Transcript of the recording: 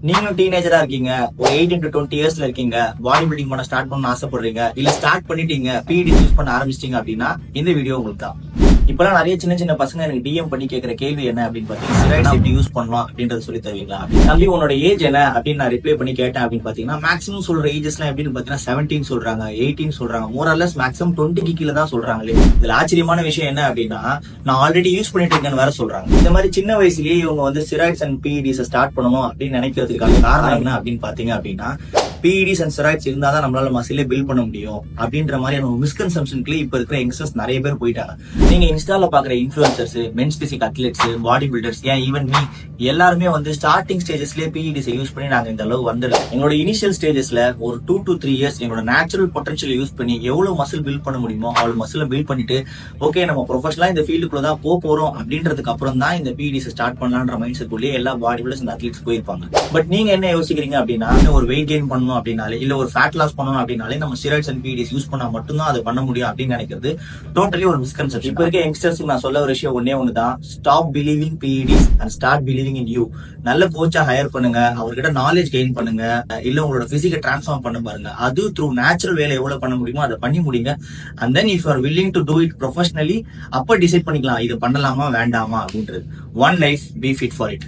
நீங்களும் டீனேஜரா இருக்கீங்க, ஒரு 18 to 20 இயர்ஸ்ல இருக்கீங்க, பாடி பில்டிங் பண்ண ஸ்டார்ட் பண்ண ஆசைப்படுறீங்க, இல்ல ஸ்டார்ட் பண்ணிட்டீங்க, பிஇடி யூஸ் பண்ண ஆரம்பிச்சிட்டீங்க அப்படின்னா இந்த வீடியோ உங்களுக்கு தான். இப்பெல்லாம் நிறைய சின்ன சின்ன பசங்க எனக்கு டிஎம் பண்ணி கேட்கிற கேள்வி என்ன அப்படின்னு பாத்தீங்கன்னா, ஸ்டெராய்ட்ஸ் எப்படி யூஸ் பண்ணலாம் அப்படின்றத சொல்லி தருவீங்களா? தம்பி உன்னோட ஏஜ் என்ன அப்படின்னு நான் ரிப்ளை பண்ணி கேட்டேன் அப்படின்னு பாத்தீங்கன்னா, மேக்ஸிமம் சொல்ற ஏஜஸ் எல்லாம் எப்படின்னு பாத்தீங்கன்னா 17 சொல்றாங்க, 18 சொல்றாங்க, மோரல்லஸ் மேக்ஸிமம் 20க்கு கீழே தான் சொல்றாங்களே. இதுல ஆச்சரியமான விஷயம் என்ன அப்படின்னா, நான் ஆல்ரெடி யூஸ் பண்ணிட்டு இருக்கேன்னு வேற சொல்றாங்க. இந்த மாதிரி சின்ன வயசுலயே இவங்க வந்து ஸ்டெராய்ட்ஸ் அண்ட் பிஇடிஸ் ஸ்டார்ட் பண்ணணும் அப்படின்னு நினைக்கிறதுக்கான காரணம் என்ன அப்படின்னு பாத்தீங்க அப்படின்னா, பிஇடிஸ் அண்ட் ஸ்டெராய்ட்ஸ் இருந்தா தான் நம்மளால மசிலே பில்ட் பண்ண முடியும் அப்படின்ற மாதிரியான மிஸ்கன்செப்ஷனுக்குள்ளே இப்ப இருக்கிற யங்ஸ்டர்ஸ் நிறைய பேர் போயிட்டாங்க. நீங்க இன்ஸ்டால பாக்குற influencers, men's physique athletes, body builders, ஏன் ஈவன் மீ எல்லாருமே வந்து ஸ்டார்டிங் ஸ்டேஜஸ்லயே பிஇடிஸ் யூஸ் பண்ணி நாங்க இந்த அளவு வந்துடல. எங்களோட இனிஷியல் ஸ்டேஜஸ்ல ஒரு 2 to 3 இயர்ஸ் எங்களோட நேச்சுரல் பொட்டன்ஷியல் யூஸ் பண்ணி எவ்வளவு மசில் பில்ட் பண்ண முடியுமோ அவ்வளவு மசில பில்ட் பண்ணிட்டு ஓகே நம்ம ப்ரொஃபஷனலா இந்த ஃபீல்டுக்குள்ள தான் போறோம் அப்படின்றதுக்கு அப்புறம் தான் இந்த பிஇடிஸ் ஸ்டார்ட் பண்ணலான்ற மைண்ட் செட் உள்ளே எல்லா பாடி பில்டர்ஸ் இந்த அத்லெட்ஸ் போயிருப்பாங்க. பட் நீங்க என்ன யோசிக்கிறீங்க அப்படின்னா, ஒரு வெயிட் கெயின் பண்ணணும் அப்படின்னாலே இல்ல ஒரு ஃபேட் லாஸ் பண்ணணும் அப்படின்னாலே நம்ம ஸ்டெராய்ட்ஸ் அண்ட் பிஇடிஸ் யூஸ் பண்ணா மட்டும்தான் அது பண்ண முடியும் அப்படின்னு நினைக்கிறது டோட்டலி ஒரு மிஸ்கன்செப்ஷன். இப்ப இருக்க யங்ஸ்டர்ஸ்க்கு நான் சொல்ல ஒரு விஷயம் ஒண்ணே தான், ஸ்டாப் பிலீவிங் பிஇடிஸ் and start believing in you. நல்ல கோச்சா ஹையர் பண்ணுங்க, அவர்கிட்ட நாலேஜ் கெயின் பண்ணுங்க, இல்ல உங்களோட பிசிக்கை டிரான்ஸ்ஃபார்ம் பண்ண பாருங்க. அது த்ரூ நேச்சுரல் வேலை எவ்வளவு பண்ண முடியுமோ அதை பண்ணி முடிங்க. And then if you are willing to do it professionally, அப்ப டிசைட் பண்ணிக்கலாம் இது பண்ணலாமா வேண்டாமா அப்படின்றது. One life, B fit for it.